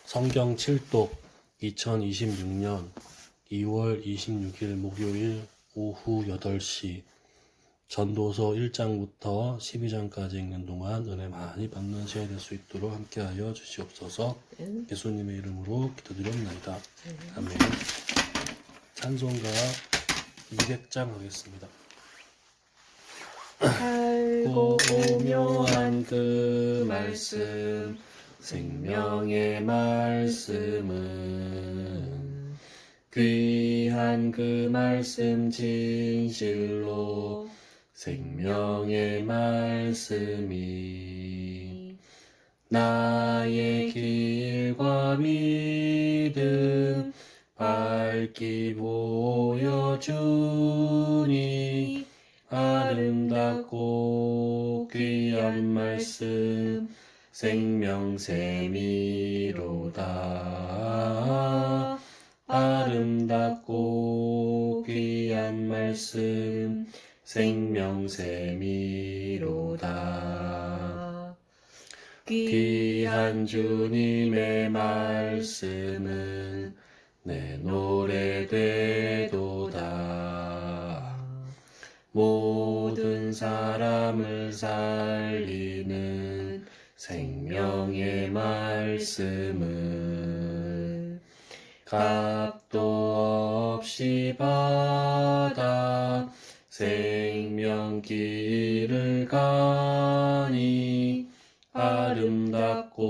성경 7독 2026년 2월 26일 목요일 오후 8시 전도서 1장부터 12장까지 읽는 동안 은혜 많이 받는 시간이 될 수 있도록 함께하여 주시옵소서. 예수님의 이름으로 기도드렸나이다. 아멘. 찬송가 200장 하겠습니다. 알고 오묘한 그 말씀, 생명의 말씀은 귀한 그 말씀 진실로 생명의 말씀이 나의 길과 믿음 밝히 보여주니 아름답고 귀한 말씀 생명샘이로다. 아름답고 귀한 말씀 생명샘이로다. 귀한 주님의 말씀은 내 노래 되도다. 모든 사람을 살리는 생명의 말씀을 값도 없이 받아 생명길을 가니 아름답고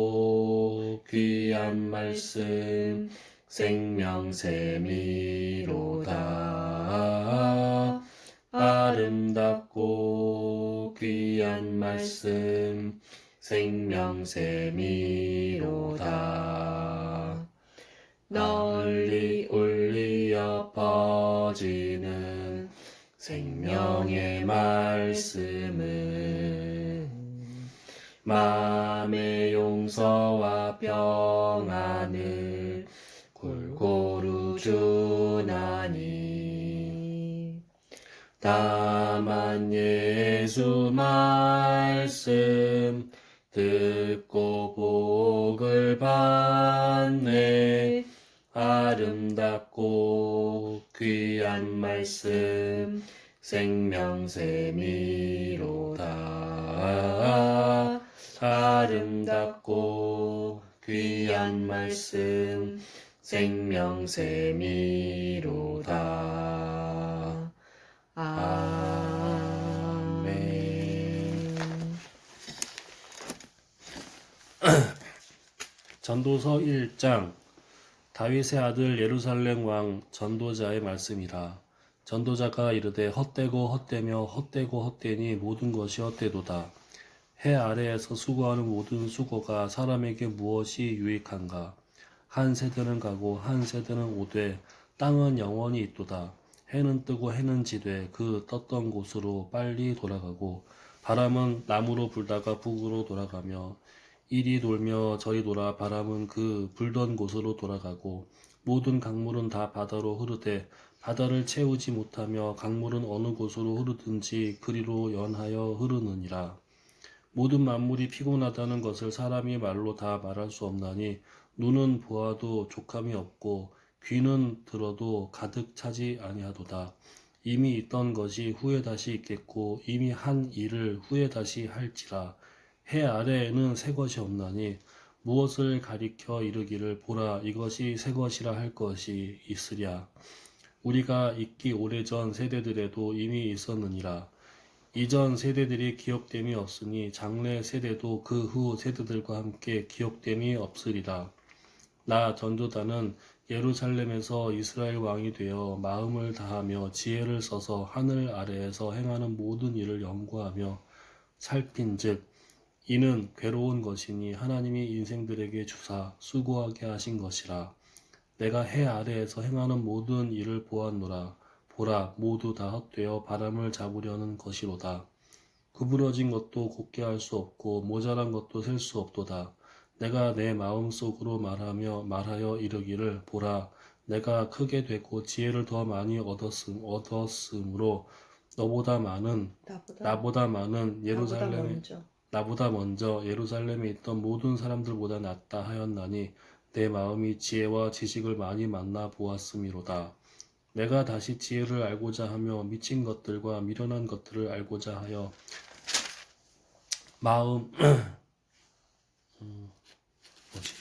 귀한 말씀 생명샘이로다. 아름답고 귀한 말씀 생명샘이로다. 널리 울리어 퍼지는 생명의 말씀은 마음의 용서와 평안을 골고루 주나니 다만 예수 말씀 듣고 복을 받네. 아름답고 귀한 말씀 생명샘이로다. 아름답고 귀한 말씀 생명샘이로다. 아멘. 전도서 1장 다윗의 아들 예루살렘 왕 전도자의 말씀이라. 전도자가 이르되 헛되고 헛되며 헛되고 헛되니 모든 것이 헛되도다. 해 아래에서 수고하는 모든 수고가 사람에게 무엇이 유익한가? 한 세대는 가고 한 세대는 오되 땅은 영원히 있도다. 해는 뜨고 해는 지되 그 떴던 곳으로 빨리 돌아가고 바람은 남으로 불다가 북으로 돌아가며 이리 돌며 저리 돌아 바람은 그 불던 곳으로 돌아가고 모든 강물은 다 바다로 흐르되 바다를 채우지 못하며 강물은 어느 곳으로 흐르든지 그리로 연하여 흐르느니라. 모든 만물이 피곤하다는 것을 사람이 말로 다 말할 수 없나니 눈은 보아도 족함이 없고 귀는 들어도 가득 차지 아니하도다. 이미 있던 것이 후에 다시 있겠고 이미 한 일을 후에 다시 할지라. 해 아래에는 새 것이 없나니 무엇을 가리켜 이르기를 보라 이것이 새 것이라 할 것이 있으랴. 우리가 있기 오래전 세대들에도 이미 있었느니라. 이전 세대들이 기억됨이 없으니 장래 세대도 그 후 세대들과 함께 기억됨이 없으리라. 나 전도자는 예루살렘에서 이스라엘 왕이 되어 마음을 다하며 지혜를 써서 하늘 아래에서 행하는 모든 일을 연구하며 살핀즉 이는 괴로운 것이니 하나님이 인생들에게 주사 수고하게 하신 것이라. 내가 해 아래에서 행하는 모든 일을 보았노라. 보라 모두 다 헛되어 바람을 잡으려는 것이로다. 구부러진 것도 곧게 할 수 없고 모자란 것도 셀 수 없도다. 내가 내 마음속으로 말하여 이르기를 보라 내가 크게 되고 지혜를 더 많이 얻었으므로 나보다 많은 나보다 먼저 예루살렘에 있던 모든 사람들보다 낫다 하였나니 내 마음이 지혜와 지식을 많이 만나 보았음이로다. 내가 다시 지혜를 알고자 하며 미친 것들과 미련한 것들을 알고자 하여 마음 뭐지?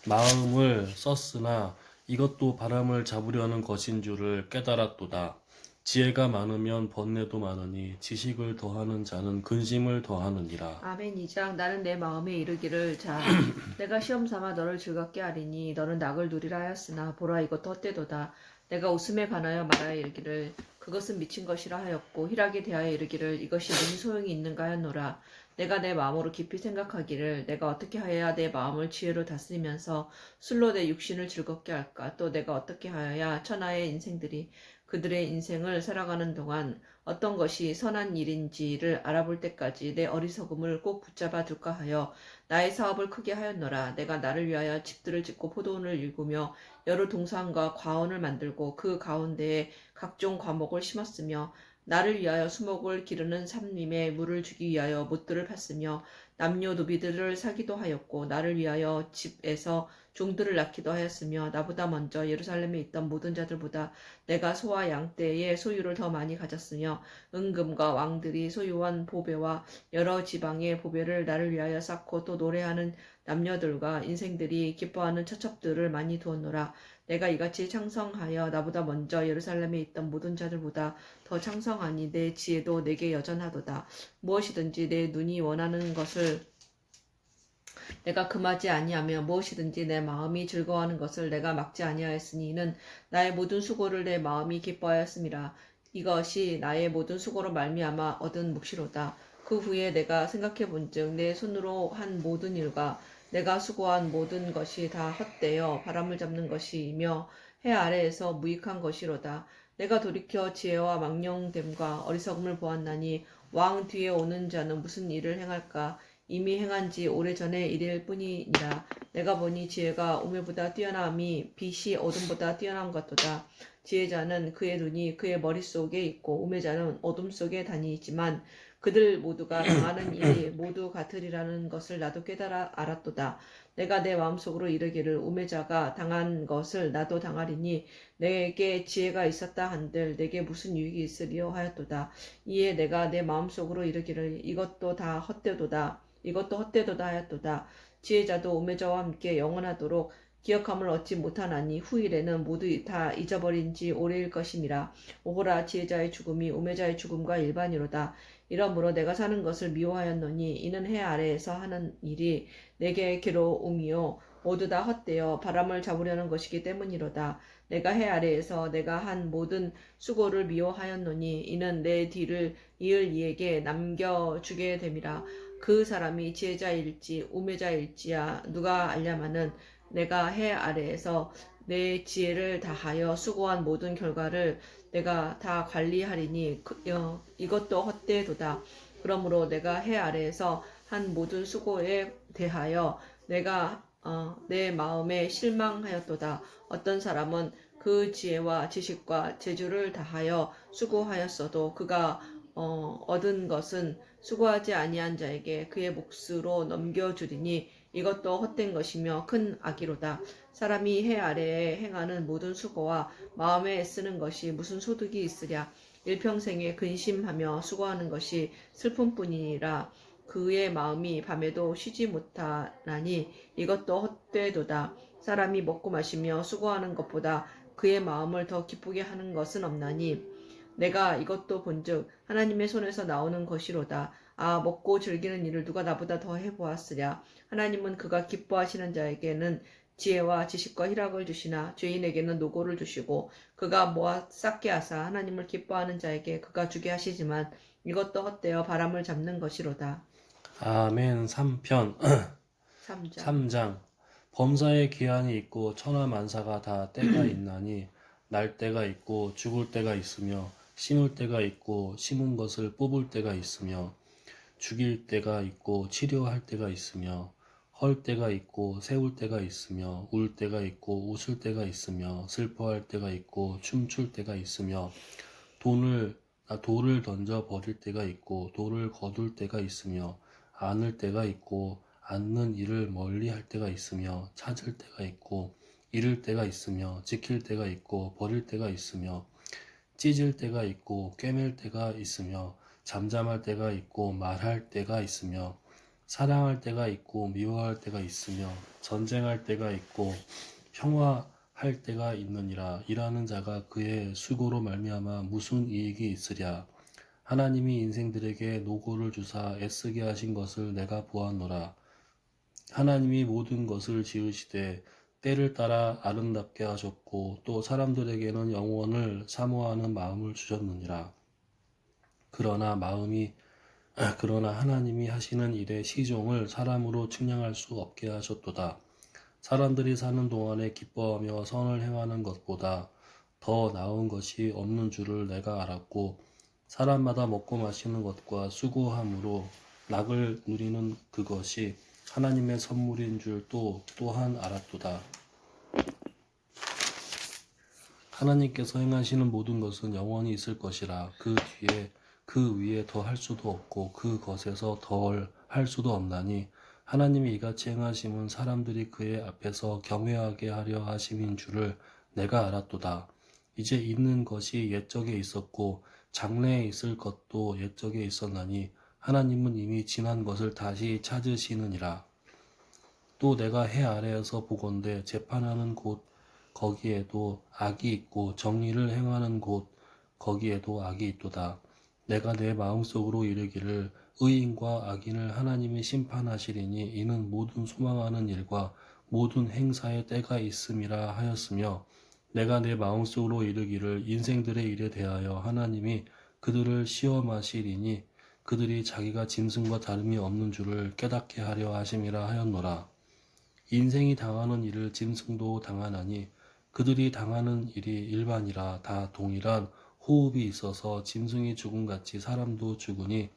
마음을 썼으나 이것도 바람을 잡으려는 것인 줄을 깨달았도다. 지혜가 많으면 번뇌도 많으니 지식을 더하는 자는 근심을 더하느니라. 아멘. 2장. 나는 내 마음에 이르기를 자 내가 시험 삼아 너를 즐겁게 하리니 너는 낙을 누리라 하였으나 보라 이것도 헛되도다. 내가 웃음에 관하여 말하여 이르기를 그것은 미친 것이라 하였고 희락에 대하여 이르기를 이것이 무슨 소용이 있는가 하였노라. 내가 내 마음으로 깊이 생각하기를 내가 어떻게 하여야 내 마음을 지혜로 다스리면서 술로 내 육신을 즐겁게 할까. 또 내가 어떻게 하여야 천하의 인생들이 그들의 인생을 살아가는 동안 어떤 것이 선한 일인지를 알아볼 때까지 내 어리석음을 꼭 붙잡아 둘까 하여 나의 사업을 크게 하였노라. 내가 나를 위하여 집들을 짓고 포도원을 일구며 여러 동산과 과원을 만들고 그 가운데에 각종 과목을 심었으며 나를 위하여 수목을 기르는 삼림에 물을 주기 위하여 못들을 팠으며 남녀 노비들을 사기도 하였고 나를 위하여 집에서 종들을 낳기도 하였으며 나보다 먼저 예루살렘에 있던 모든 자들보다 내가 소와 양떼의 소유를 더 많이 가졌으며 은금과 왕들이 소유한 보배와 여러 지방의 보배를 나를 위하여 쌓고 또 노래하는 남녀들과 인생들이 기뻐하는 처첩들을 많이 두었노라. 내가 이같이 창성하여 나보다 먼저 예루살렘에 있던 모든 자들보다 더 창성하니 내 지혜도 내게 여전하도다. 무엇이든지 내 눈이 원하는 것을 내가 금하지 아니하며 무엇이든지 내 마음이 즐거워하는 것을 내가 막지 아니하였으니 이는 나의 모든 수고를 내 마음이 기뻐하였음이라. 이것이 나의 모든 수고로 말미암아 얻은 몫이로다. 그 후에 내가 생각해 본즉 내 손으로 한 모든 일과 내가 수고한 모든 것이 다 헛되어 바람을 잡는 것이며 해 아래에서 무익한 것이로다. 내가 돌이켜 지혜와 망령됨과 어리석음을 보았나니 왕 뒤에 오는 자는 무슨 일을 행할까? 이미 행한 지 오래전의 일일 뿐이니라. 내가 보니 지혜가 우매보다 뛰어남이 빛이 어둠보다 뛰어난 것도다. 지혜자는 그의 눈이 그의 머릿속에 있고 우매자는 어둠 속에 다니지만 그들 모두가 당하는 일이 모두 같으리라는 것을 나도 깨달아 알았도다. 내가 내 마음속으로 이르기를 우매자가 당한 것을 나도 당하리니 내게 지혜가 있었다 한들 내게 무슨 유익이 있으리요 하였도다. 이에 내가 내 마음속으로 이르기를 이것도 다 헛되도다. 이것도 헛되도다 하였도다. 지혜자도 우매자와 함께 영원하도록 기억함을 얻지 못하나니 후일에는 모두 다 잊어버린 지 오래일 것임이라. 오호라 지혜자의 죽음이 우매자의 죽음과 일반이로다. 이러므로 내가 사는 것을 미워하였노니 이는 해 아래에서 하는 일이 내게 괴로움이요 모두 다 헛되어 바람을 잡으려는 것이기 때문이로다. 내가 해 아래에서 내가 한 모든 수고를 미워하였노니 이는 내 뒤를 이을 이에게 남겨주게 됨이라. 그 사람이 지혜자일지 우매자일지야 누가 알냐마는 내가 해 아래에서 내 지혜를 다하여 수고한 모든 결과를 내가 다 관리하리니 이것도 헛되도다. 그러므로 내가 해 아래에서 한 모든 수고에 대하여 내가 내 마음에 실망하였도다. 어떤 사람은 그 지혜와 지식과 재주를 다하여 수고하였어도 그가 얻은 것은 수고하지 아니한 자에게 그의 몫으로 넘겨주리니 이것도 헛된 것이며 큰 악이로다. 사람이 해 아래에 행하는 모든 수고와 마음에 애쓰는 것이 무슨 소득이 있으랴. 일평생에 근심하며 수고하는 것이 슬픔뿐이니라. 그의 마음이 밤에도 쉬지 못하나니 이것도 헛되도다. 사람이 먹고 마시며 수고하는 것보다 그의 마음을 더 기쁘게 하는 것은 없나니 내가 이것도 본즉 하나님의 손에서 나오는 것이로다. 아 먹고 즐기는 일을 누가 나보다 더 해보았으랴. 하나님은 그가 기뻐하시는 자에게는 지혜와 지식과 희락을 주시나 죄인에게는 노고를 주시고 그가 모아 쌓게 하사 하나님을 기뻐하는 자에게 그가 주게 하시지만 이것도 헛되어 바람을 잡는 것이로다. 아멘. 3편 3장 3장 범사에 기한이 있고 천하 만사가 다 때가 있나니 날 때가 있고 죽을 때가 있으며 심을 때가 있고 심은 것을 뽑을 때가 있으며 죽일 때가 있고 치료할 때가 있으며 헐 때가 있고 세울 때가 있으며 울 때가 있고 웃을 때가 있으며 슬퍼할 때가 있고 춤출 때가 있으며 돌을 던져 버릴 때가 있고 돌을 거둘 때가 있으며 안을 때가 있고 않는 일을 멀리 할 때가 있으며 찾을 때가 있고 잃을 때가 있으며 지킬 때가 있고 버릴 때가 있으며 찢을 때가 있고 꿰맬 때가 있으며 잠잠할 때가 있고 말할 때가 있으며 사랑할 때가 있고 미워할 때가 있으며 전쟁할 때가 있고 평화할 때가 있느니라. 일하는 자가 그의 수고로 말미암아 무슨 이익이 있으랴. 하나님이 인생들에게 노고를 주사 애쓰게 하신 것을 내가 보았노라. 하나님이 모든 것을 지으시되 때를 따라 아름답게 하셨고 또 사람들에게는 영원을 사모하는 마음을 주셨느니라. 그러나 하나님이 하시는 일의 시종을 사람으로 측량할 수 없게 하셨도다. 사람들이 사는 동안에 기뻐하며 선을 행하는 것보다 더 나은 것이 없는 줄을 내가 알았고 사람마다 먹고 마시는 것과 수고함으로 낙을 누리는 그것이 하나님의 선물인 줄 또한 알았도다. 하나님께서 행하시는 모든 것은 영원히 있을 것이라. 그 위에 더 할 수도 없고 그것에서 덜 할 수도 없나니 하나님이 이같이 행하심은 사람들이 그의 앞에서 경외하게 하려 하심인 줄을 내가 알았도다. 이제 있는 것이 옛적에 있었고 장래에 있을 것도 옛적에 있었나니 하나님은 이미 지난 것을 다시 찾으시느니라. 또 내가 해 아래에서 보건대 재판하는 곳 거기에도 악이 있고 정의를 행하는 곳 거기에도 악이 있도다. 내가 내 마음속으로 이르기를 의인과 악인을 하나님이 심판하시리니 이는 모든 소망하는 일과 모든 행사의 때가 있음이라 하였으며 내가 내 마음속으로 이르기를 인생들의 일에 대하여 하나님이 그들을 시험하시리니 그들이 자기가 짐승과 다름이 없는 줄을 깨닫게 하려 하심이라 하였노라. 인생이 당하는 일을 짐승도 당하나니 그들이 당하는 일이 일반이라. 다 동일한 호흡이 있어서 짐승이 죽음같이 사람도 죽으니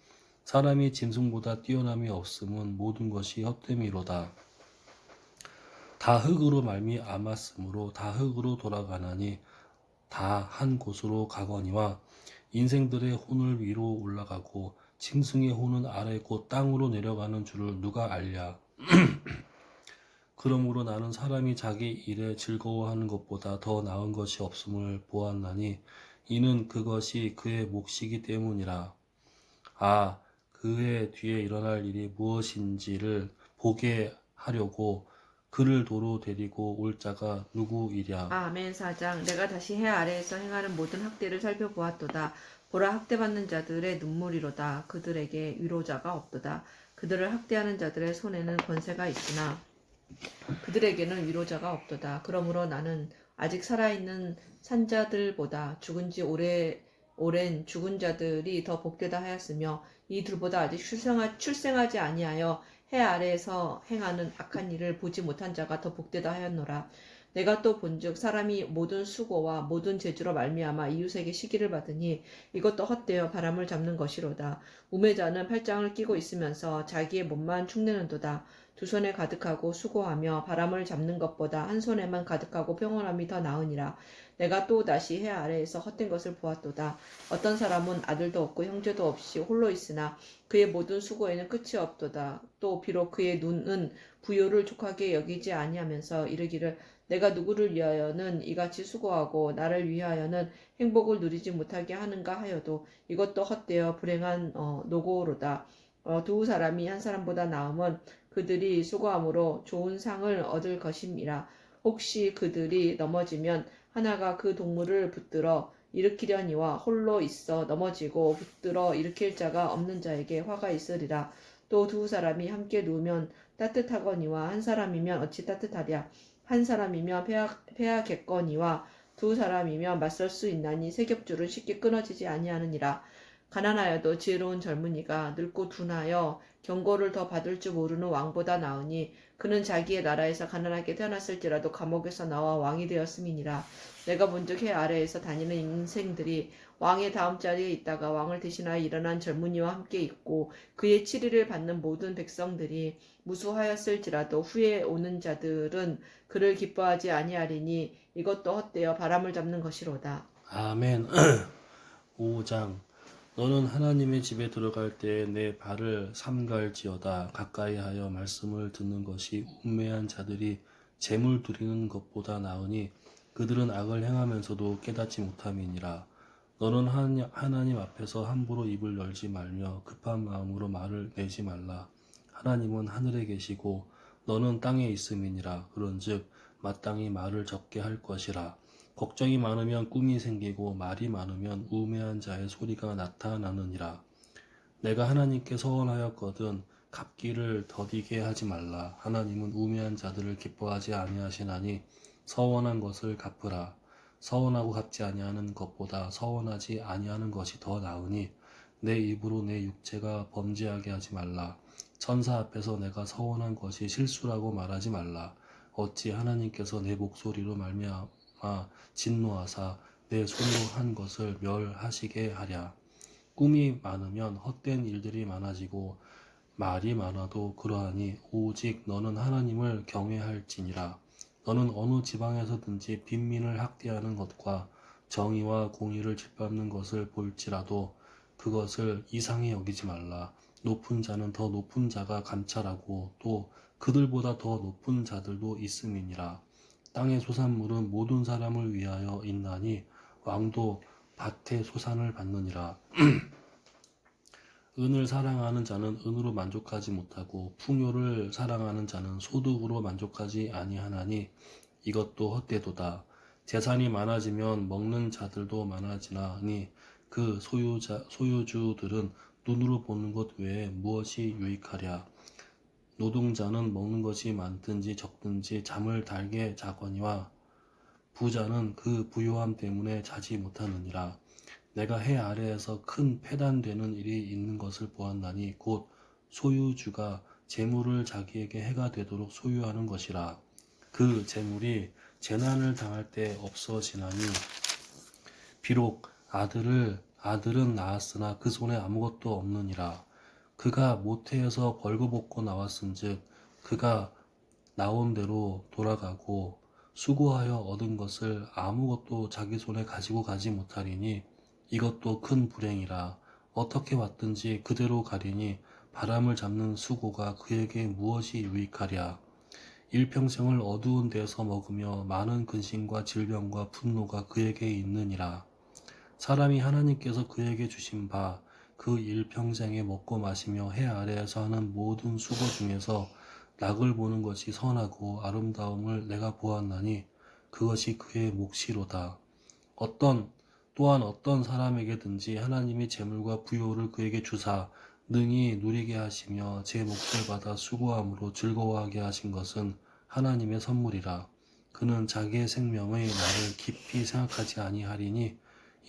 사람이 짐승보다 뛰어남이 없음은 모든 것이 헛됨이로다. 다 흙으로 말미암았으므로 다 흙으로 돌아가나니 다 한 곳으로 가거니와 인생들의 혼을 위로 올라가고 짐승의 혼은 아래 곧 땅으로 내려가는 줄을 누가 알랴. 그러므로 나는 사람이 자기 일에 즐거워하는 것보다 더 나은 것이 없음을 보았나니 이는 그것이 그의 몫이기 때문이라. 아, 그의 뒤에 일어날 일이 무엇인지를 보게 하려고 그를 도로 데리고 올 자가 누구이랴. 아멘. 4장. 내가 다시 해 아래에서 행하는 모든 학대를 살펴보았도다. 보라, 학대받는 자들의 눈물이로다. 그들에게 위로자가 없도다. 그들을 학대하는 자들의 손에는 권세가 있으나 그들에게는 위로자가 없도다. 그러므로 나는 아직 살아있는 산자들보다 죽은 지 오랜 죽은 자들이 더 복되다 하였으며 이 둘보다 아직 출생하지 아니하여 해 아래에서 행하는 악한 일을 보지 못한 자가 더 복되다 하였노라. 내가 또 본즉 사람이 모든 수고와 모든 재주로 말미암아 이웃에게 시기를 받으니 이것도 헛되어 바람을 잡는 것이로다. 우매자는 팔짱을 끼고 있으면서 자기의 몸만 축내는도다. 두 손에 가득하고 수고하며 바람을 잡는 것보다 한 손에만 가득하고 평온함이 더 나으니라. 내가 또 다시 해 아래에서 헛된 것을 보았도다. 어떤 사람은 아들도 없고 형제도 없이 홀로 있으나 그의 모든 수고에는 끝이 없도다. 또 비록 그의 눈은 부요를 족하게 여기지 아니하면서 이르기를 내가 누구를 위하여는 이같이 수고하고 나를 위하여는 행복을 누리지 못하게 하는가 하여도 이것도 헛되어 불행한 노고로다. 두 사람이 한 사람보다 나음은 그들이 수고함으로 좋은 상을 얻을 것임이라. 혹시 그들이 넘어지면 하나가 그 동물을 붙들어 일으키려니와 홀로 있어 넘어지고 붙들어 일으킬 자가 없는 자에게 화가 있으리라. 또 두 사람이 함께 누우면 따뜻하거니와 한 사람이면 어찌 따뜻하랴. 한 사람이면 패하겠거니와 두 사람이면 맞설 수 있나니 세 겹줄은 쉽게 끊어지지 아니하느니라. 가난하여도 지혜로운 젊은이가 늙고 둔하여 경고를 더 받을 줄 모르는 왕보다 나으니 그는 자기의 나라에서 가난하게 태어났을지라도 감옥에서 나와 왕이 되었음이니라. 내가 본즉 해 아래에서 다니는 인생들이 왕의 다음 자리에 있다가 왕을 대신하여 일어난 젊은이와 함께 있고 그의 치리를 받는 모든 백성들이 무수하였을지라도 후에 오는 자들은 그를 기뻐하지 아니하리니 이것도 헛되어 바람을 잡는 것이로다. 아멘. 5장. 너는 하나님의 집에 들어갈 때에 내 발을 삼갈지어다. 가까이하여 말씀을 듣는 것이 우매한 자들이 재물 두리는 것보다 나으니 그들은 악을 행하면서도 깨닫지 못함이니라. 너는 하나님 앞에서 함부로 입을 열지 말며 급한 마음으로 말을 내지 말라. 하나님은 하늘에 계시고 너는 땅에 있음이니라. 그런즉 마땅히 말을 적게 할 것이라. 걱정이 많으면 꿈이 생기고 말이 많으면 우매한 자의 소리가 나타나느니라. 내가 하나님께 서원하였거든 갚기를 더디게 하지 말라. 하나님은 우매한 자들을 기뻐하지 아니하시나니 서원한 것을 갚으라. 서원하고 갚지 아니하는 것보다 서원하지 아니하는 것이 더 나으니 내 입으로 내 육체가 범죄하게 하지 말라. 천사 앞에서 내가 서원한 것이 실수라고 말하지 말라. 어찌 하나님께서 내 목소리로 말미암아 진노하사 내 손으로 한 것을 멸하시게 하랴. 꿈이 많으면 헛된 일들이 많아지고 말이 많아도 그러하니 오직 너는 하나님을 경외할지니라. 너는 어느 지방에서든지 빈민을 학대하는 것과 정의와 공의를 짓밟는 것을 볼지라도 그것을 이상히 여기지 말라. 높은 자는 더 높은 자가 감찰하고 또 그들보다 더 높은 자들도 있음이니라. 땅의 소산물은 모든 사람을 위하여 있나니 왕도 밭의 소산을 받느니라. 은을 사랑하는 자는 은으로 만족하지 못하고 풍요를 사랑하는 자는 소득으로 만족하지 아니하나니 이것도 헛되도다. 재산이 많아지면 먹는 자들도 많아지나니 그 소유주들은 눈으로 보는 것 외에 무엇이 유익하랴. 노동자는 먹는 것이 많든지 적든지 잠을 달게 자거니와 부자는 그 부요함 때문에 자지 못하느니라. 내가 해 아래에서 큰 패단되는 일이 있는 것을 보았나니 곧 소유주가 재물을 자기에게 해가 되도록 소유하는 것이라. 그 재물이 재난을 당할 때 없어지나니 비록 아들은 낳았으나 그 손에 아무것도 없느니라. 그가 모태에서 벌거벗고 나왔은즉 그가 나온 대로 돌아가고 수고하여 얻은 것을 아무것도 자기 손에 가지고 가지 못하리니 이것도 큰 불행이라. 어떻게 왔든지 그대로 가리니 바람을 잡는 수고가 그에게 무엇이 유익하랴. 일평생을 어두운 데서 먹으며 많은 근심과 질병과 분노가 그에게 있느니라. 사람이 하나님께서 그에게 주신 바 그 일평생에 먹고 마시며 해 아래에서 하는 모든 수고 중에서 낙을 보는 것이 선하고 아름다움을 내가 보았나니 그것이 그의 몫이로다. 또한 어떤 사람에게든지 하나님이 재물과 부요를 그에게 주사 능히 누리게 하시며 제 몫을 받아 수고함으로 즐거워하게 하신 것은 하나님의 선물이라. 그는 자기의 생명의 날을 깊이 생각하지 아니하리니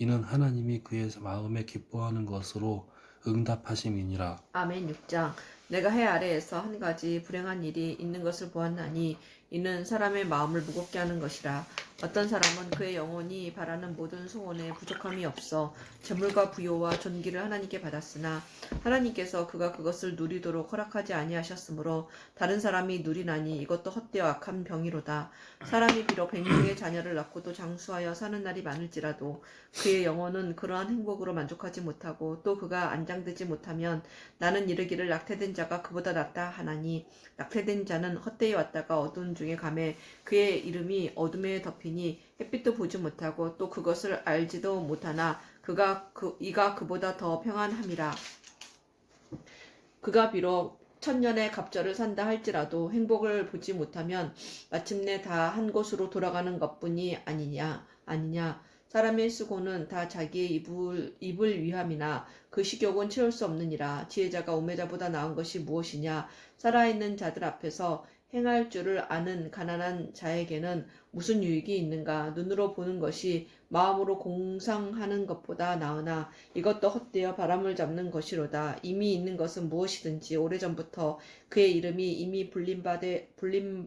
이는 하나님이 그의 마음에 기뻐하는 것으로 응답하심이니라. 아멘. 6장. 내가 해 아래에서 한 가지 불행한 일이 있는 것을 보았나니 이는 사람의 마음을 무겁게 하는 것이라. 어떤 사람은 그의 영혼이 바라는 모든 소원에 부족함이 없어 재물과 부요와 존귀를 하나님께 받았으나 하나님께서 그가 그것을 누리도록 허락하지 아니하셨으므로 다른 사람이 누리나니 이것도 헛되어 악한 병이로다. 사람이 비록 100명의 자녀를 낳고도 장수하여 사는 날이 많을지라도 그의 영혼은 그러한 행복으로 만족하지 못하고 또 그가 안장되지 못하면 나는 이르기를 낙태된 자가 그보다 낫다 하나니 낙태된 자는 헛되이 왔다가 어두운 중에 가매 그의 이름이 어둠에 덮이니 햇빛도 보지 못하고 또 그것을 알지도 못하나 이가 그보다 더 평안함이라. 그가 비록 1000년의 갑절을 산다 할지라도 행복을 보지 못하면 마침내 다 한 곳으로 돌아가는 것뿐이 아니냐. 사람의 수고는 다 자기의 입을 위함이나 그 식욕은 채울 수 없느니라. 지혜자가 우매자보다 나은 것이 무엇이냐. 살아있는 자들 앞에서 행할 줄을 아는 가난한 자에게는 무슨 유익이 있는가. 눈으로 보는 것이 마음으로 공상하는 것보다 나으나 이것도 헛되어 바람을 잡는 것이로다. 이미 있는 것은 무엇이든지 오래전부터 그의 이름이 이미 불린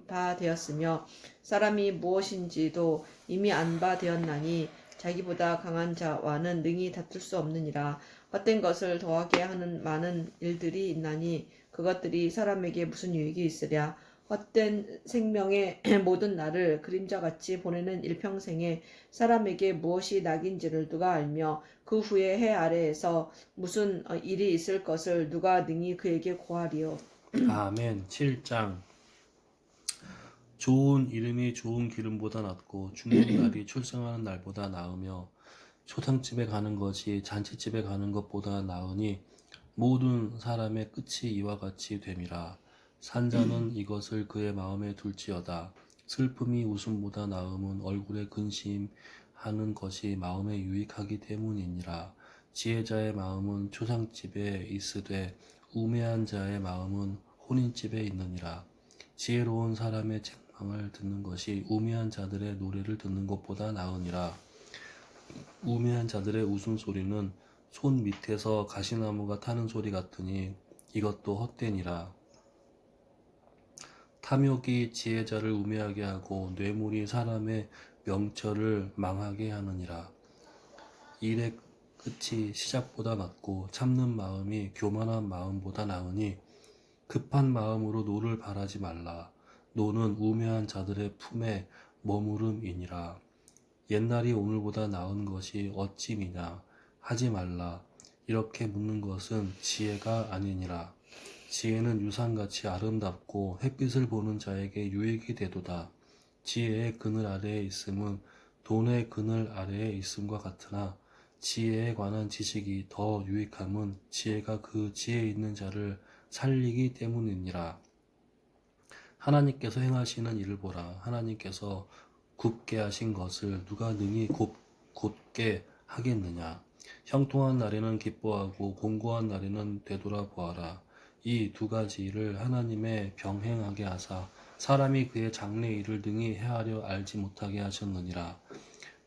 바 되었으며 사람이 무엇인지도 이미 안 바 되었나니 자기보다 강한 자와는 능히 다툴 수 없느니라. 헛된 것을 더하게 하는 많은 일들이 있나니 그것들이 사람에게 무슨 유익이 있으랴. 헛된 생명의 모든 날을 그림자같이 보내는 일평생에 사람에게 무엇이 낙인지를 누가 알며 그 후에 해 아래에서 무슨 일이 있을 것을 누가 능히 그에게 고하리요. 아멘. 7장. 좋은 이름이 좋은 기름보다 낫고 죽는 날이 출생하는 날보다 나으며 초상집에 가는 것이 잔치집에 가는 것보다 나으니 모든 사람의 끝이 이와 같이 됨이라. 산자는 이것을 그의 마음에 둘지어다. 슬픔이 웃음보다 나음은 얼굴에 근심하는 것이 마음에 유익하기 때문이니라. 지혜자의 마음은 초상집에 있으되 우매한 자의 마음은 혼인집에 있느니라. 지혜로운 사람의 책망을 듣는 것이 우매한 자들의 노래를 듣는 것보다 나으니라. 우매한 자들의 웃음소리는 손 밑에서 가시나무가 타는 소리 같으니 이것도 헛되니라. 탐욕이 지혜자를 우매하게 하고 뇌물이 사람의 명철을 망하게 하느니라. 일의 끝이 시작보다 낫고 참는 마음이 교만한 마음보다 나으니 급한 마음으로 노를 바라지 말라. 노는 우매한 자들의 품에 머무름이니라. 옛날이 오늘보다 나은 것이 어찌 미냐 하지 말라. 이렇게 묻는 것은 지혜가 아니니라. 지혜는 유산같이 아름답고 햇빛을 보는 자에게 유익이 되도다. 지혜의 그늘 아래에 있음은 돈의 그늘 아래에 있음과 같으나 지혜에 관한 지식이 더 유익함은 지혜가 그 지혜 있는 자를 살리기 때문이니라. 하나님께서 행하시는 일을 보라. 하나님께서 굽게 하신 것을 누가 능히 곧게 하겠느냐. 형통한 날에는 기뻐하고 공고한 날에는 되돌아보아라. 이 두 가지 일을 하나님의 병행하게 하사 사람이 그의 장래 일을 능히 헤아려 알지 못하게 하셨느니라.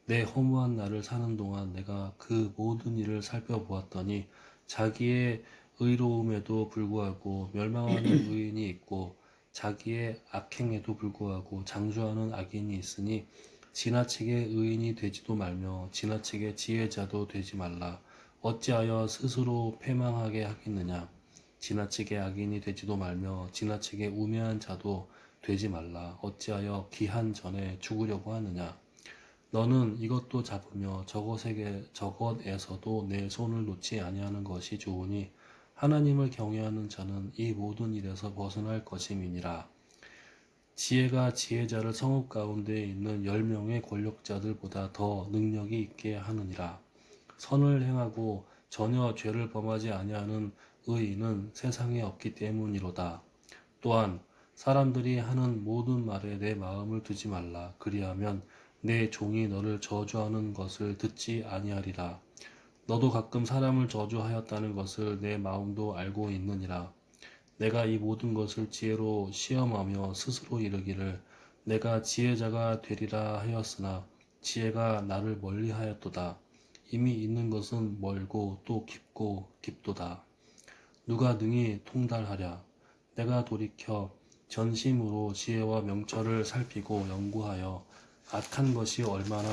내 허무한 날을 사는 동안 내가 그 모든 일을 살펴보았더니 자기의 의로움에도 불구하고 멸망하는 의인이 있고 자기의 악행에도 불구하고 장수하는 악인이 있으니 지나치게 의인이 되지도 말며 지나치게 지혜자도 되지 말라. 어찌하여 스스로 패망하게 하겠느냐. 지나치게 악인이 되지도 말며 지나치게 우매한 자도 되지 말라. 어찌하여 기한 전에 죽으려고 하느냐. 너는 이것도 잡으며 저것에서도 내 손을 놓지 아니하는 것이 좋으니 하나님을 경외하는 자는 이 모든 일에서 벗어날 것임이니라. 지혜가 지혜자를 성읍 가운데 있는 10명의 권력자들보다 더 능력이 있게 하느니라. 선을 행하고 전혀 죄를 범하지 아니하는 의인은 세상에 없기 때문이로다. 또한 사람들이 하는 모든 말에 내 마음을 두지 말라. 그리하면 내 종이 너를 저주하는 것을 듣지 아니하리라. 너도 가끔 사람을 저주하였다는 것을 내 마음도 알고 있느니라. 내가 이 모든 것을 지혜로 시험하며 스스로 이르기를 내가 지혜자가 되리라 하였으나 지혜가 나를 멀리하였도다. 이미 있는 것은 멀고 또 깊고 깊도다. 누가 능히 통달하랴. 내가 돌이켜 전심으로 지혜와 명철을 살피고 연구하여 악한 것이 얼마나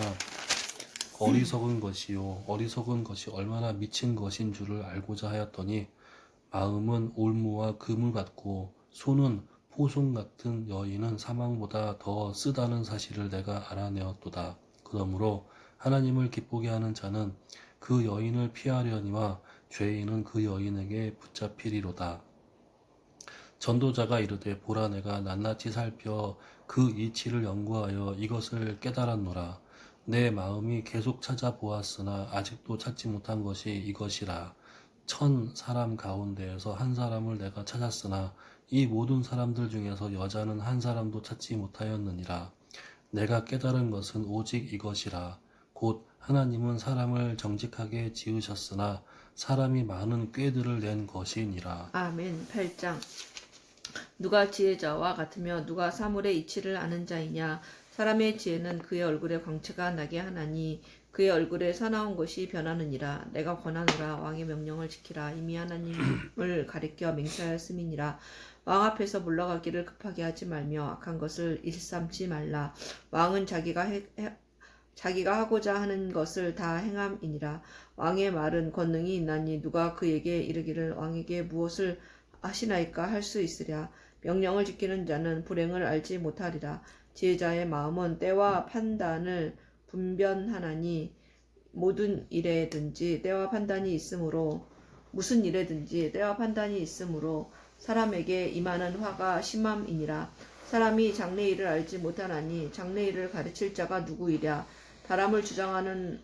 어리석은 것이요 어리석은 것이 얼마나 미친 것인 줄을 알고자 하였더니 마음은 올무와 그물 같고 손은 포송 같은 여인은 사망보다 더 쓰다는 사실을 내가 알아내었도다. 그러므로 하나님을 기쁘게 하는 자는 그 여인을 피하려니와 죄인은 그 여인에게 붙잡히리로다. 전도자가 이르되 보라 내가 낱낱이 살펴 그 이치를 연구하여 이것을 깨달았노라. 내 마음이 계속 찾아보았으나 아직도 찾지 못한 것이 이것이라. 1000사람 가운데에서 한 사람을 내가 찾았으나 이 모든 사람들 중에서 여자는 한 사람도 찾지 못하였느니라. 내가 깨달은 것은 오직 이것이라. 곧 하나님은 사람을 정직하게 지으셨으나 사람이 많은 꾀들을 낸 것이니라. 아멘. 8장. 누가 지혜자와 같으며 누가 사물의 이치를 아는 자이냐. 사람의 지혜는 그의 얼굴에 광채가 나게 하나니 그의 얼굴에 사나운 것이 변하느니라. 내가 권하노라. 왕의 명령을 지키라. 이미 하나님을 가리켜 맹세하였음이니라. 왕 앞에서 물러가기를 급하게 하지 말며 악한 것을 일삼지 말라. 왕은 자기가 하고자 하는 것을 다 행함이니라. 왕의 말은 권능이 있나니 누가 그에게 이르기를 왕에게 무엇을 하시나이까 할 수 있으랴. 명령을 지키는 자는 불행을 알지 못하리라. 지혜자의 마음은 때와 판단을 분별하나니 모든 일에든지 때와 판단이 있으므로 무슨 일에든지 때와 판단이 있으므로 사람에게 임하는 화가 심함이니라. 사람이 장래일을 알지 못하나니 장래일을 가르칠 자가 누구이랴. 바람을 주장하는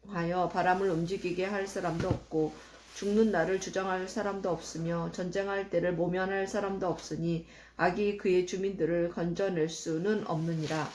하여 바람을 움직이게 할 사람도 없고 죽는 날을 주장할 사람도 없으며 전쟁할 때를 모면할 사람도 없으니 악이 그의 주민들을 건져낼 수는 없느니라.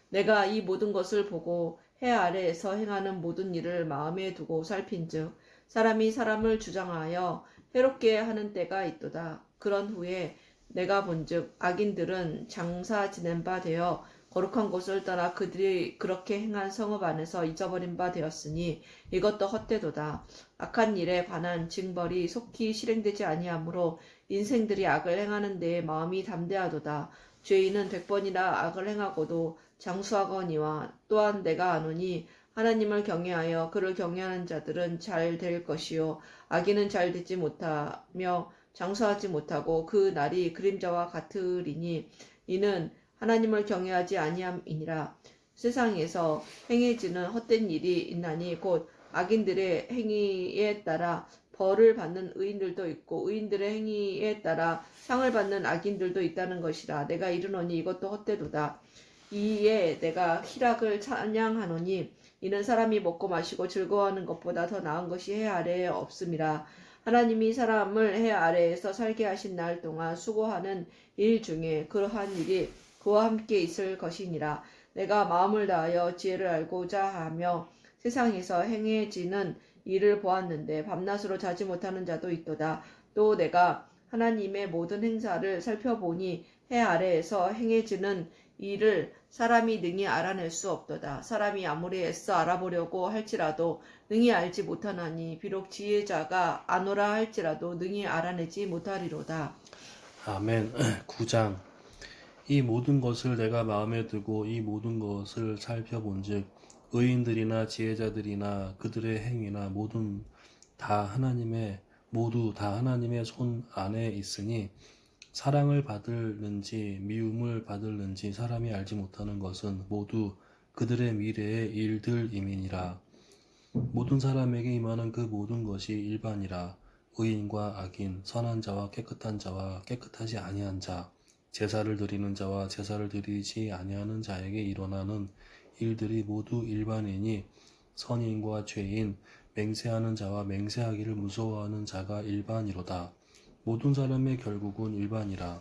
내가 이 모든 것을 보고 해 아래에서 행하는 모든 일을 마음에 두고 살핀즉 사람이 사람을 주장하여 해롭게 하는 때가 있도다. 그런 후에 내가 본즉 악인들은 장사 지낸 바 되어 거룩한 곳을 떠나 그들이 그렇게 행한 성읍 안에서 잊어버린 바 되었으니 이것도 헛되도다. 악한 일에 관한 징벌이 속히 실행되지 아니하므로 인생들이 악을 행하는 데에 마음이 담대하도다. 죄인은 100번이나 악을 행하고도 장수하거니와 또한 내가 아노니 하나님을 경외하여 그를 경외하는 자들은 잘 될 것이요 악인은 잘 되지 못하며 장수하지 못하고 그 날이 그림자와 같으리니 이는 하나님을 경외하지 아니함이니라. 세상에서 행해지는 헛된 일이 있나니 곧 악인들의 행위에 따라 벌을 받는 의인들도 있고 의인들의 행위에 따라 상을 받는 악인들도 있다는 것이라. 내가 이르노니 이것도 헛되도다. 이에 내가 희락을 찬양하노니 이는 사람이 먹고 마시고 즐거워하는 것보다 더 나은 것이 해 아래에 없음이라. 하나님이 사람을 해 아래에서 살게 하신 날 동안 수고하는 일 중에 그러한 일이 그와 함께 있을 것이니라. 내가 마음을 다하여 지혜를 알고자 하며 세상에서 행해지는 일을 보았는데 밤낮으로 자지 못하는 자도 있도다. 또 내가 하나님의 모든 행사를 살펴보니 해 아래에서 행해지는 일을 사람이 능히 알아낼 수 없도다. 사람이 아무리 애써 알아보려고 할지라도 능히 알지 못하나니 비록 지혜자가 아노라 할지라도 능히 알아내지 못하리로다. 아멘. 9장. 이 모든 것을 내가 마음에 두고 이 모든 것을 살펴본즉 의인들이나 지혜자들이나 그들의 행위나 모두 다 하나님의 손 안에 있으니 사랑을 받을는지 미움을 받을는지 사람이 알지 못하는 것은 모두 그들의 미래의 일들임이니라. 모든 사람에게 임하는 그 모든 것이 일반이라. 의인과 악인, 선한 자와 깨끗한 자와 깨끗하지 아니한 자, 제사를 드리는 자와 제사를 드리지 아니하는 자에게 일어나는 일들이 모두 일반이니 선인과 죄인, 맹세하는 자와 맹세하기를 무서워하는 자가 일반이로다. 모든 사람의 결국은 일반이라.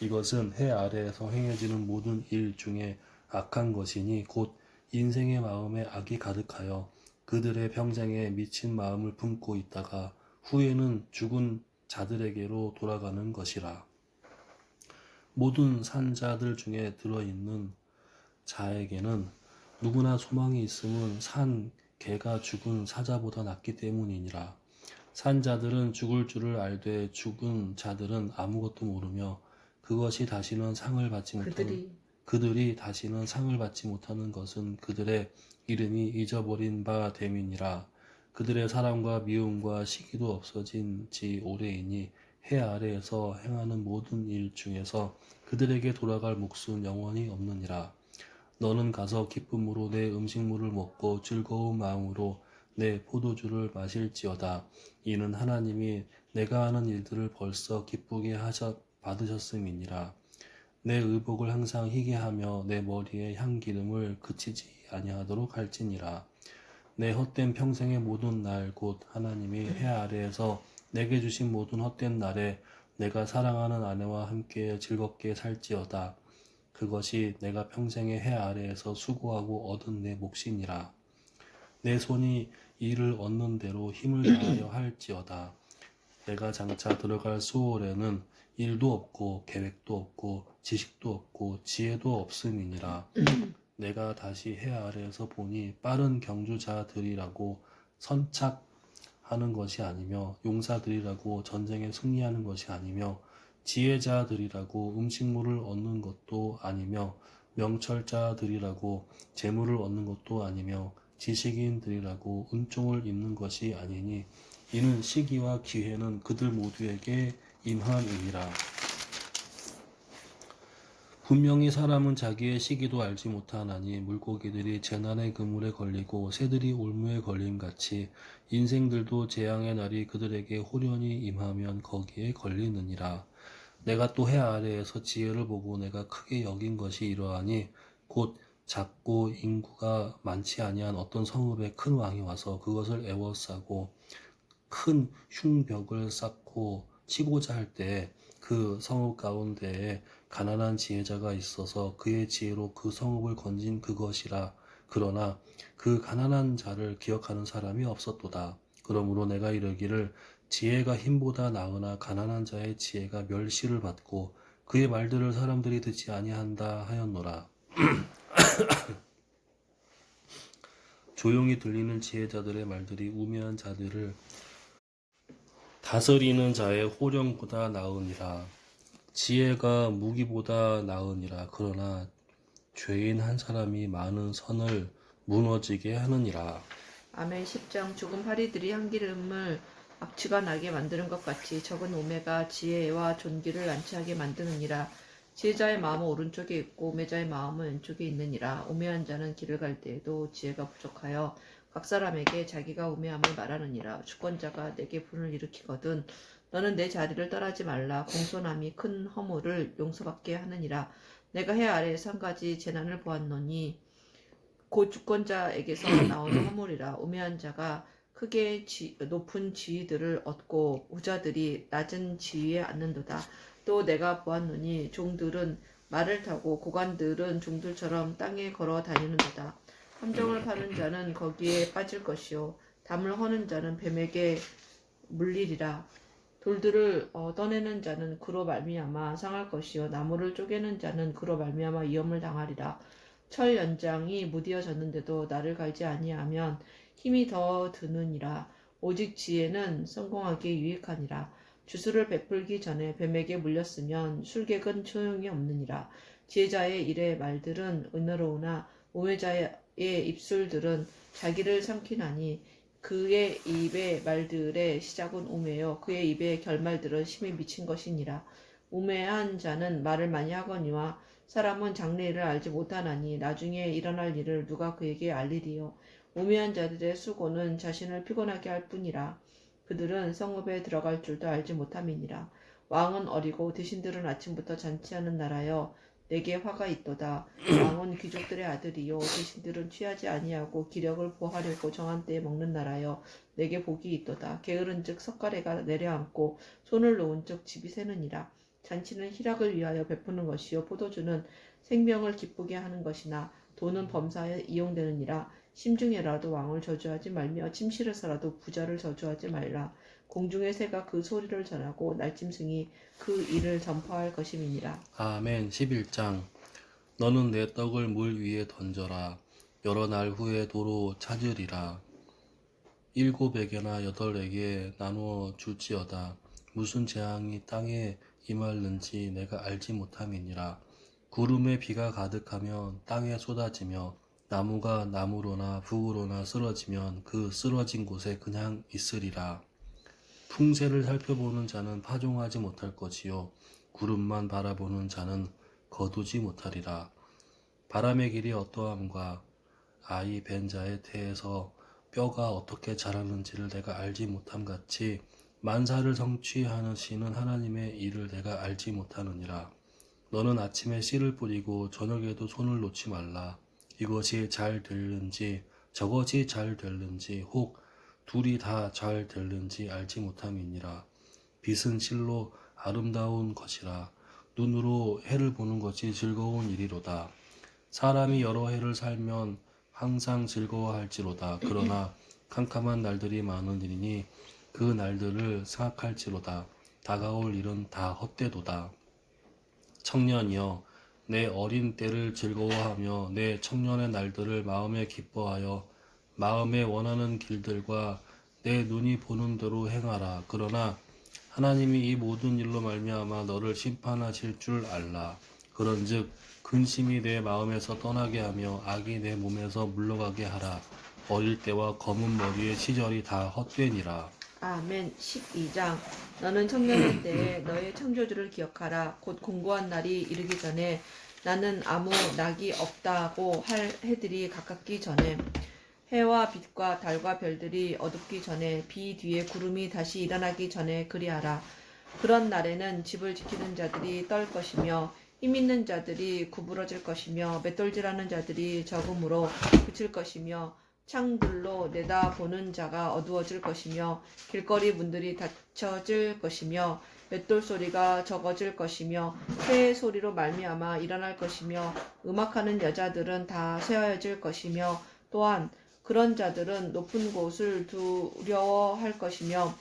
이것은 해 아래에서 행해지는 모든 일 중에 악한 것이니 곧 인생의 마음에 악이 가득하여 그들의 평생에 미친 마음을 품고 있다가 후에는 죽은 자들에게로 돌아가는 것이라. 모든 산자들 중에 들어있는 자에게는 누구나 소망이 있음은 산 개가 죽은 사자보다 낫기 때문이니라. 산 자들은 죽을 줄을 알되 죽은 자들은 아무것도 모르며 그것이 다시는 상을 받지 못하는 그들이 다시는 상을 받지 못하는 것은 그들의 이름이 잊어버린 바 됨이니라. 그들의 사랑과 미움과 시기도 없어진 지 오래이니 해 아래에서 행하는 모든 일 중에서 그들에게 돌아갈 몫은 영원히 없느니라. 너는 가서 기쁨으로 내 음식물을 먹고 즐거운 마음으로 내 포도주를 마실지어다. 이는 하나님이 내가 하는 일들을 벌써 기쁘게 받으셨음이니라. 내 의복을 항상 희게 하며 내 머리에 향기름을 그치지 아니하도록 할지니라. 내 헛된 평생의 모든 날 곧 하나님이 해 아래에서 내게 주신 모든 헛된 날에 내가 사랑하는 아내와 함께 즐겁게 살지어다. 그것이 내가 평생의 해 아래에서 수고하고 얻은 내 몫이니라. 내 손이 일을 얻는 대로 힘을 다하여 할지어다. 내가 장차 들어갈 수월에는 일도 없고 계획도 없고 지식도 없고 지혜도 없음이니라. 내가 다시 해 아래에서 보니 빠른 경주자들이라고 선착하는 것이 아니며 용사들이라고 전쟁에 승리하는 것이 아니며 지혜자들이라고 음식물을 얻는 것도 아니며 명철자들이라고 재물을 얻는 것도 아니며 지식인들이라고 은총을 입는 것이 아니니 이는 시기와 기회는 그들 모두에게 임함이니라. 분명히 사람은 자기의 시기도 알지 못하나니 물고기들이 재난의 그물에 걸리고 새들이 올무에 걸림같이 인생들도 재앙의 날이 그들에게 호련히 임하면 거기에 걸리느니라. 내가 또 해 아래에서 지혜를 보고 내가 크게 여긴 것이 이러하니 곧 작고 인구가 많지 아니한 어떤 성읍에 큰 왕이 와서 그것을 에워싸고 큰 흉벽을 쌓고 치고자 할 때 그 성읍 가운데에 가난한 지혜자가 있어서 그의 지혜로 그 성읍을 건진 그것이라. 그러나 그 가난한 자를 기억하는 사람이 없었도다. 그러므로 내가 이르기를 지혜가 힘보다 나으나 가난한 자의 지혜가 멸시를 받고 그의 말들을 사람들이 듣지 아니한다 하였노라. 조용히 들리는 지혜자들의 말들이 우매한 자들을 다스리는 자의 호령보다 나으니라. 지혜가 무기보다 나으니라. 그러나 죄인 한 사람이 많은 선을 무너지게 하느니라. 아멘. 10장. 죽은 파리들이 향기름을 악취가 나게 만드는 것 같이 적은 우매가 지혜와 존귀를 난처하게 만드느니라. 지혜자의 마음은 오른쪽에 있고 우매자의 마음은 왼쪽에 있느니라. 우매한 자는 길을 갈 때에도 지혜가 부족하여 각 사람에게 자기가 우매함을 말하느니라. 주권자가 내게 분을 일으키거든 너는 내 자리를 떠나지 말라. 공손함이 큰 허물을 용서받게 하느니라. 내가 해 아래에서 한 가지 재난을 보았노니 곧 주권자에게서 나오는 허물이라. 우매한 자가 크게 높은 지위들을 얻고 부자들이 낮은 지위에 앉는도다. 또 내가 보았노니 종들은 말을 타고 고관들은 종들처럼 땅에 걸어 다니는도다. 함정을 파는 자는 거기에 빠질 것이요 담을 허는 자는 뱀에게 물리리라. 돌들을 떠내는 자는 그로 말미암아 상할 것이요 나무를 쪼개는 자는 그로 말미암아 위험을 당하리라. 철 연장이 무디어졌는데도 나를 갈지 아니하면 힘이 더 드느니라. 오직 지혜는 성공하기 유익하니라. 주술을 베풀기 전에 뱀에게 물렸으면 술객은 소용이 없느니라. 지혜자의 일의 말들은 은혜로우나 우매자의 입술들은 자기를 삼키나니 그의 입의 말들의 시작은 우매요 그의 입의 결말들은 심히 미친 것이니라. 우매한 자는 말을 많이 하거니와 사람은 장래일을 알지 못하나니 나중에 일어날 일을 누가 그에게 알리리요. 우매한 자들의 수고는 자신을 피곤하게 할 뿐이라. 그들은 성읍에 들어갈 줄도 알지 못함이니라. 왕은 어리고 대신들은 아침부터 잔치하는 나라여 내게 화가 있도다. 왕은 귀족들의 아들이요 대신들은 취하지 아니하고 기력을 보하려고 정한 때에 먹는 나라여 내게 복이 있도다. 게으른즉 석가래가 내려앉고 손을 놓은즉 집이 새느니라. 잔치는 희락을 위하여 베푸는 것이요 포도주는 생명을 기쁘게 하는 것이나 돈은 범사에 이용되느니라. 심중에라도 왕을 저주하지 말며 침실에서라도 부자를 저주하지 말라. 공중의 새가 그 소리를 전하고 날짐승이 그 일을 전파할 것임이니라. 아멘. 11장. 너는 내 떡을 물 위에 던져라. 여러 날 후에 도로 찾으리라. 7에게나 8에게 나누어 줄지어다. 무슨 재앙이 땅에 임할는지 내가 알지 못함이니라. 구름에 비가 가득하면 땅에 쏟아지며 나무가 나무로나 북으로나 쓰러지면 그 쓰러진 곳에 그냥 있으리라. 풍세를 살펴보는 자는 파종하지 못할 것이요 구름만 바라보는 자는 거두지 못하리라. 바람의 길이 어떠함과 아이 벤 자의 태에서 뼈가 어떻게 자라는지를 내가 알지 못함 같이 만사를 성취하시는 하나님의 일을 내가 알지 못하느니라. 너는 아침에 씨를 뿌리고 저녁에도 손을 놓지 말라. 이것이 잘 될는지 저것이 잘 될는지 혹 둘이 다 잘 될는지 알지 못함이니라. 빛은 실로 아름다운 것이라. 눈으로 해를 보는 것이 즐거운 일이로다. 사람이 여러 해를 살면 항상 즐거워할지로다. 그러나 캄캄한 날들이 많으리니 그 날들을 생각할지로다. 다가올 일은 다 헛되도다. 청년이여 내 어린 때를 즐거워하며 내 청년의 날들을 마음에 기뻐하여 마음에 원하는 길들과 내 눈이 보는 대로 행하라. 그러나 하나님이 이 모든 일로 말미암아 너를 심판하실 줄 알라. 그런즉 근심이 내 마음에서 떠나게 하며 악이 내 몸에서 물러가게 하라. 어릴 때와 검은 머리의 시절이 다 헛되니라. 아멘. 12장. 너는 청년의 때에 너의 창조주를 기억하라. 곧 공고한 날이 이르기 전에 나는 아무 낙이 없다고 할 해들이 가깝기 전에 해와 빛과 달과 별들이 어둡기 전에 비 뒤에 구름이 다시 일어나기 전에 그리하라. 그런 날에는 집을 지키는 자들이 떨 것이며 힘 있는 자들이 구부러질 것이며 맷돌질하는 자들이 적음으로 그칠 것이며 창들로 내다보는 자가 어두워질 것이며 길거리 문들이 닫혀질 것이며 맷돌 소리가 적어질 것이며 새 소리로 말미암아 일어날 것이며 음악하는 여자들은 다 쇠하여질 것이며 또한 그런 자들은 높은 곳을 두려워할 것이며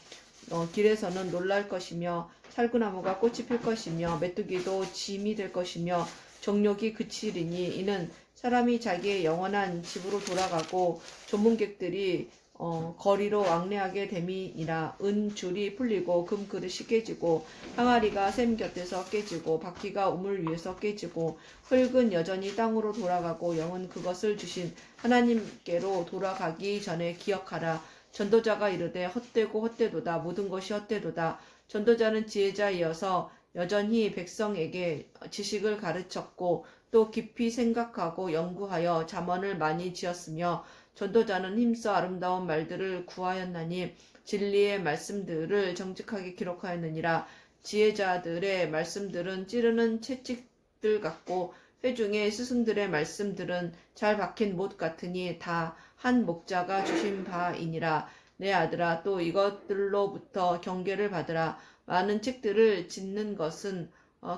길에서는 놀랄 것이며 살구나무가 꽃이 필 것이며 메뚜기도 짐이 될 것이며 정욕이 그치리니 이는 사람이 자기의 영원한 집으로 돌아가고 조문객들이 거리로 왕래하게 됨이니라. 은줄이 풀리고 금 그릇이 깨지고 항아리가 샘 곁에서 깨지고 바퀴가 우물 위에서 깨지고 흙은 여전히 땅으로 돌아가고 영은 그것을 주신 하나님께로 돌아가기 전에 기억하라. 전도자가 이르되 헛되고 헛되도다. 모든 것이 헛되도다. 전도자는 지혜자이어서 여전히 백성에게 지식을 가르쳤고 또 깊이 생각하고 연구하여 잠언을 많이 지었으며 전도자는 힘써 아름다운 말들을 구하였나니 진리의 말씀들을 정직하게 기록하였느니라. 지혜자들의 말씀들은 찌르는 채찍들 같고 회중의 스승들의 말씀들은 잘 박힌 못 같으니 다 한 목자가 주신 바이니라. 내 아들아, 또 이것들로부터 경계를 받으라. 많은 책들을 짓는 것은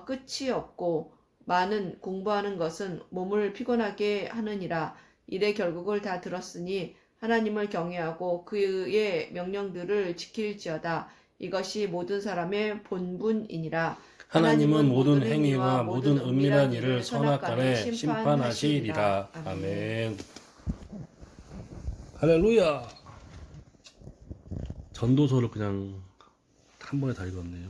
끝이 없고 많은 공부하는 것은 몸을 피곤하게 하느니라. 일의 결국을 다 들었으니 하나님을 경외하고 그의 명령들을 지킬지어다. 이것이 모든 사람의 본분이니라. 하나님은 모든 행위와 모든 은밀한 일을 선악간에 심판하시리라. 아멘. 할렐루야. 전도서를 그냥 한 번에 다 읽었네요.